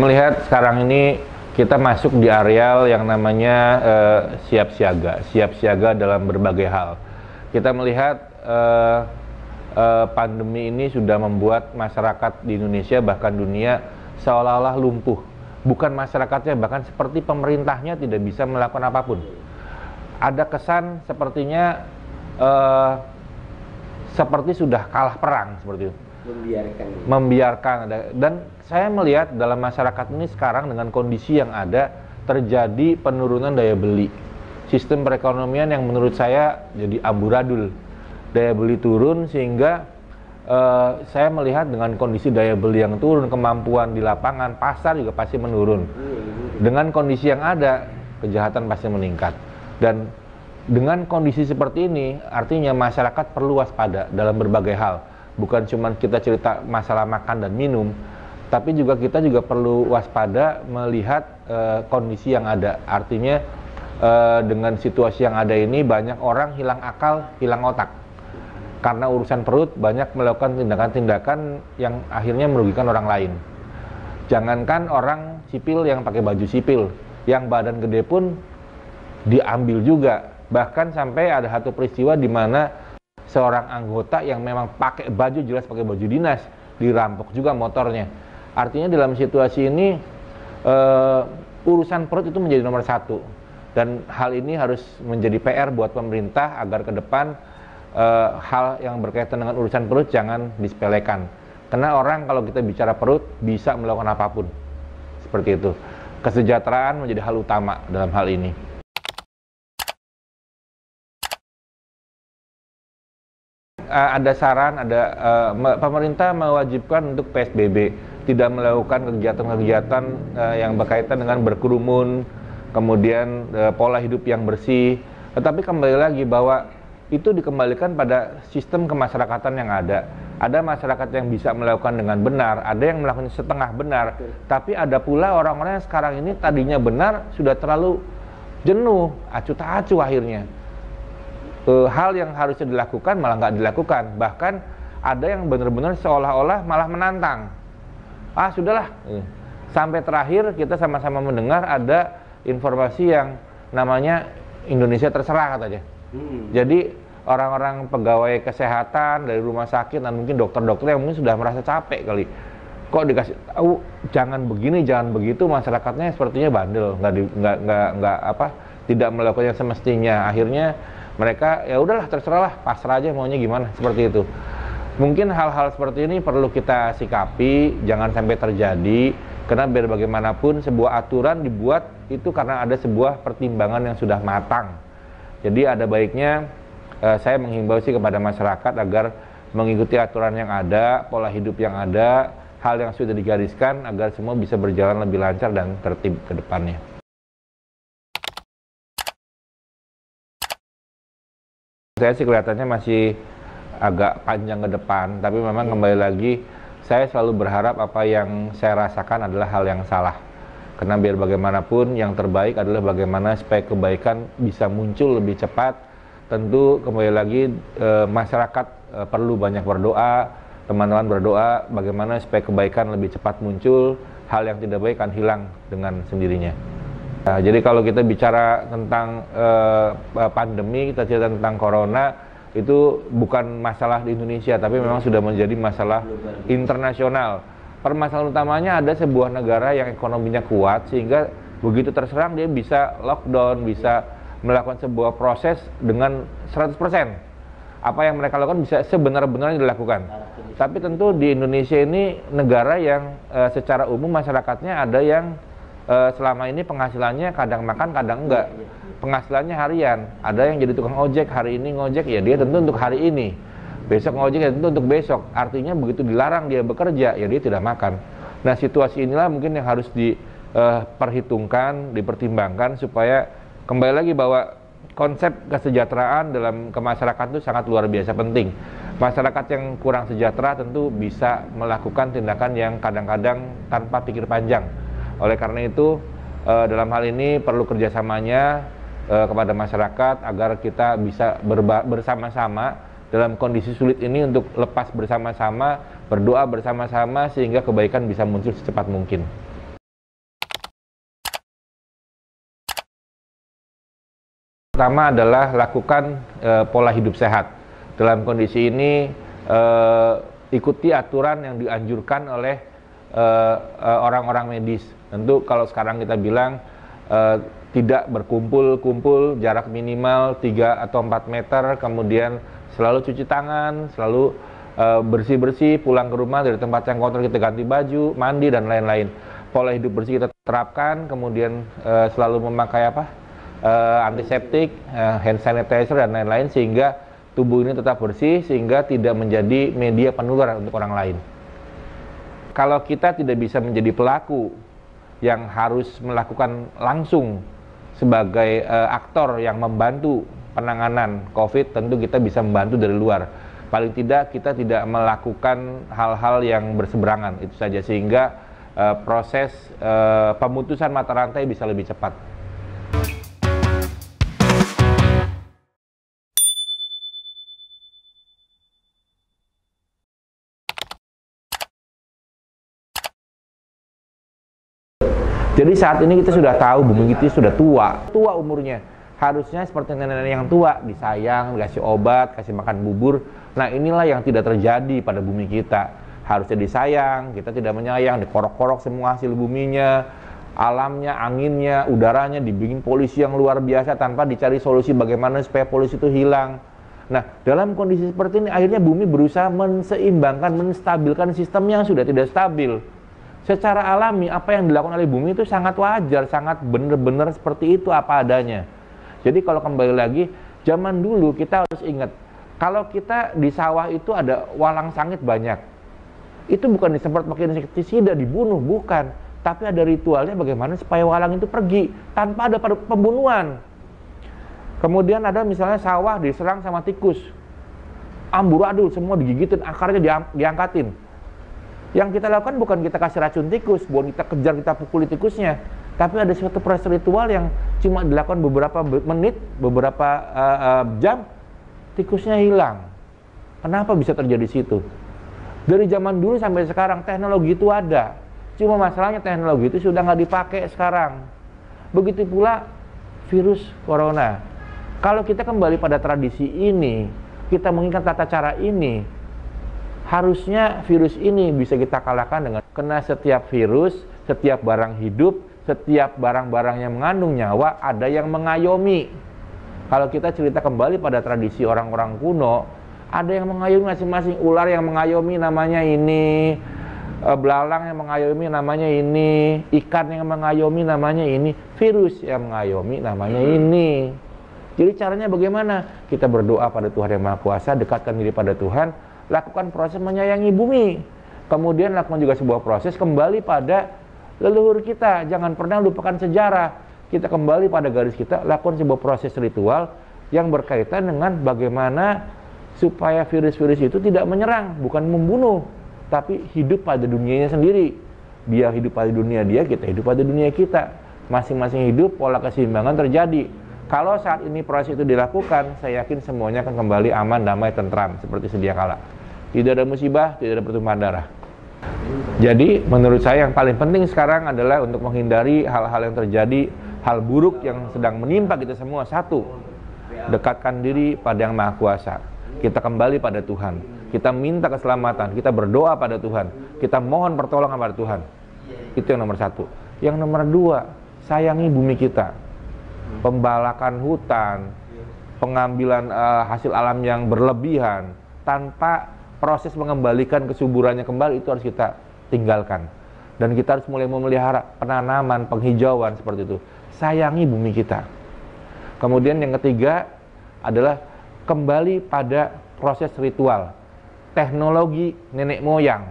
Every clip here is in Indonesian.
melihat sekarang ini kita masuk di areal yang namanya siap siaga dalam berbagai hal. Kita melihat pandemi ini sudah membuat masyarakat di Indonesia bahkan dunia seolah-olah lumpuh. Bukan masyarakatnya, bahkan seperti pemerintahnya tidak bisa melakukan apapun. Ada kesan sepertinya seperti sudah kalah perang seperti itu. Membiarkan ada. Dan saya melihat dalam masyarakat ini sekarang dengan kondisi yang ada terjadi penurunan daya beli. Sistem perekonomian yang menurut saya jadi amburadul. Daya beli turun sehingga saya melihat dengan kondisi daya beli yang turun, kemampuan di lapangan, pasar juga pasti menurun. Dengan kondisi yang ada, kejahatan pasti meningkat. Dan dengan kondisi seperti ini, artinya masyarakat perlu waspada dalam berbagai hal. Bukan cuma kita cerita masalah makan dan minum, tapi juga kita juga perlu waspada melihat kondisi yang ada. Artinya dengan situasi yang ada ini banyak orang hilang akal, hilang otak. Karena urusan perut banyak melakukan tindakan-tindakan yang akhirnya merugikan orang lain. Jangankan orang sipil yang pakai baju sipil, yang badan gede pun diambil juga. Bahkan sampai ada satu peristiwa di mana seorang anggota yang memang pakai baju jelas pakai baju dinas dirampok juga motornya. Artinya dalam situasi ini urusan perut itu menjadi nomor satu, dan hal ini harus menjadi PR buat pemerintah agar ke depan hal yang berkaitan dengan urusan perut jangan disepelekan. Karena orang kalau kita bicara perut bisa melakukan apapun seperti itu. Kesejahteraan menjadi hal utama dalam hal ini. Ada saran, pemerintah mewajibkan untuk PSBB, tidak melakukan kegiatan-kegiatan yang berkaitan dengan berkerumun, kemudian pola hidup yang bersih. Tetapi kembali lagi bahwa itu dikembalikan pada sistem kemasyarakatan yang ada. Ada masyarakat yang bisa melakukan dengan benar, ada yang melakukan setengah benar. Tapi ada pula orang-orang yang sekarang ini tadinya benar sudah terlalu jenuh, acuh tak acuh akhirnya. Hal yang harusnya dilakukan malah nggak dilakukan. Bahkan ada yang benar-benar seolah-olah malah menantang. Sudahlah. Sampai terakhir kita sama-sama mendengar ada informasi yang namanya Indonesia terserah katanya. Jadi orang-orang pegawai kesehatan dari rumah sakit dan mungkin dokter-dokter yang mungkin sudah merasa capek kali. Kok dikasih tahu jangan begini, jangan begitu, masyarakatnya sepertinya bandel, tidak melakukan yang semestinya. Akhirnya mereka ya udahlah terserahlah, pasrah aja maunya gimana, seperti itu. Mungkin hal-hal seperti ini perlu kita sikapi, jangan sampai terjadi, karena biar bagaimanapun sebuah aturan dibuat itu karena ada sebuah pertimbangan yang sudah matang. Jadi ada baiknya saya menghimbau sih kepada masyarakat agar mengikuti aturan yang ada, pola hidup yang ada, hal yang sudah digariskan agar semua bisa berjalan lebih lancar dan tertib ke depannya. Saya sih kelihatannya masih agak panjang ke depan, tapi memang kembali lagi saya selalu berharap apa yang saya rasakan adalah hal yang salah. Karena biar bagaimanapun yang terbaik adalah bagaimana supaya kebaikan bisa muncul lebih cepat. Tentu kembali lagi masyarakat perlu banyak berdoa, teman-teman berdoa bagaimana supaya kebaikan lebih cepat muncul, hal yang tidak baik akan hilang dengan sendirinya. Jadi kalau kita bicara tentang pandemi, kita cerita tentang corona, itu bukan masalah di Indonesia, tapi memang sudah menjadi masalah internasional. Permasalahan utamanya ada sebuah negara yang ekonominya kuat, sehingga begitu terserang dia bisa lockdown, bisa melakukan sebuah proses dengan 100%. Apa yang mereka lakukan bisa sebenar-benarnya dilakukan. Tapi tentu di Indonesia ini negara yang secara umum masyarakatnya ada yang selama ini penghasilannya kadang makan kadang enggak, penghasilannya harian. Ada yang jadi tukang ojek, hari ini ngojek ya dia tentu untuk hari ini, besok ngojek ya tentu untuk besok. Artinya begitu dilarang dia bekerja ya dia tidak makan. Nah situasi inilah mungkin yang harus diperhitungkan, dipertimbangkan supaya kembali lagi bahwa konsep kesejahteraan dalam kemasyarakatan itu sangat luar biasa penting. Masyarakat yang kurang sejahtera tentu bisa melakukan tindakan yang kadang-kadang tanpa pikir panjang. Oleh karena itu, dalam hal ini perlu kerjasamanya kepada masyarakat agar kita bisa bersama-sama dalam kondisi sulit ini untuk lepas bersama-sama, berdoa bersama-sama sehingga kebaikan bisa muncul secepat mungkin. pertama adalah lakukan pola hidup sehat. Dalam kondisi ini ikuti aturan yang dianjurkan oleh orang-orang medis. Tentu kalau sekarang kita bilang tidak berkumpul-kumpul, jarak minimal 3 atau 4 meter, kemudian selalu cuci tangan, selalu bersih-bersih, pulang ke rumah dari tempat yang kotor kita ganti baju, mandi dan lain-lain. Pola hidup bersih kita terapkan, kemudian selalu memakai antiseptik, hand sanitizer dan lain-lain, sehingga tubuh ini tetap bersih, sehingga tidak menjadi media penularan untuk orang lain. Kalau kita tidak bisa menjadi pelaku yang harus melakukan langsung sebagai aktor yang membantu penanganan COVID, tentu kita bisa membantu dari luar. Paling tidak kita tidak melakukan hal-hal yang berseberangan, itu saja, sehingga proses pemutusan mata rantai bisa lebih cepat. Jadi saat ini kita sudah tahu bumi kita sudah tua umurnya. Harusnya seperti nenek-nenek yang tua, disayang, dikasih obat, kasih makan bubur. Nah inilah yang tidak terjadi pada bumi kita. Harusnya disayang, kita tidak menyayang, dikorok-korok semua hasil buminya, alamnya, anginnya, udaranya, dibikin polusi yang luar biasa tanpa dicari solusi bagaimana supaya polusi itu hilang. Nah dalam kondisi seperti ini akhirnya bumi berusaha menseimbangkan, menstabilkan sistem yang sudah tidak stabil. Secara alami apa yang dilakukan oleh bumi itu sangat wajar, sangat benar-benar seperti itu apa adanya. Jadi kalau kembali lagi, zaman dulu kita harus ingat, kalau kita di sawah itu ada walang sangit banyak, itu bukan disemprot pakai insektisida, dibunuh, bukan. Tapi ada ritualnya bagaimana supaya walang itu pergi, tanpa ada pembunuhan. Kemudian ada misalnya sawah diserang sama tikus, amburadul, semua digigitin, akarnya diangkatin. Yang kita lakukan bukan kita kasih racun tikus, bukan kita kejar, kita pukuli tikusnya, tapi ada suatu proses ritual yang cuma dilakukan beberapa menit, beberapa jam, tikusnya hilang. Kenapa bisa terjadi situ? Dari zaman dulu sampai sekarang teknologi itu ada, cuma masalahnya teknologi itu sudah nggak dipakai sekarang. Begitu pula virus corona. Kalau kita kembali pada tradisi ini, kita mengingat tata cara ini, harusnya virus ini bisa kita kalahkan dengan, karena setiap virus, setiap barang hidup, setiap barang-barang yang mengandung nyawa ada yang mengayomi. Kalau kita cerita kembali pada tradisi orang-orang kuno, ada yang mengayomi masing-masing. Ular yang mengayomi namanya ini, belalang yang mengayomi namanya ini, ikan yang mengayomi namanya ini, virus yang mengayomi namanya ini. Jadi caranya bagaimana? Kita berdoa pada Tuhan Yang Maha Kuasa, dekatkan diri pada Tuhan, lakukan proses menyayangi bumi, kemudian lakukan juga sebuah proses kembali pada leluhur kita. Jangan pernah lupakan sejarah. Kita kembali pada garis kita, lakukan sebuah proses ritual yang berkaitan dengan bagaimana supaya virus-virus itu tidak menyerang, bukan membunuh, tapi hidup pada dunianya sendiri. Dia hidup pada dunia dia, kita hidup pada dunia kita. Masing-masing hidup, pola keseimbangan terjadi. Kalau saat ini proses itu dilakukan, saya yakin semuanya akan kembali aman, damai, tentram seperti sedia kala. Tidak ada musibah, tidak ada pertumpahan darah. Jadi menurut saya yang paling penting sekarang adalah untuk menghindari hal-hal yang terjadi, hal buruk yang sedang menimpa kita semua. Satu, dekatkan diri pada Yang Maha Kuasa. Kita kembali pada Tuhan, kita minta keselamatan, kita berdoa pada Tuhan, kita mohon pertolongan pada Tuhan. Itu yang nomor satu. Yang nomor dua, sayangi bumi kita. Pembalakan hutan, pengambilan hasil alam yang berlebihan tanpa proses mengembalikan kesuburannya kembali, itu harus kita tinggalkan. Dan kita harus mulai memelihara penanaman, penghijauan seperti itu. Sayangi bumi kita. Kemudian yang ketiga adalah kembali pada proses ritual, teknologi nenek moyang.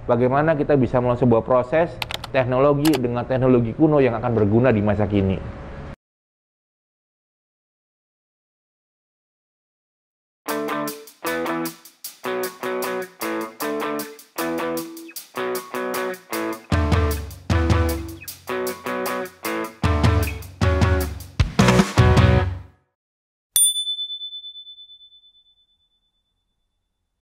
Bagaimana kita bisa melakukan sebuah proses teknologi dengan teknologi kuno yang akan berguna di masa kini.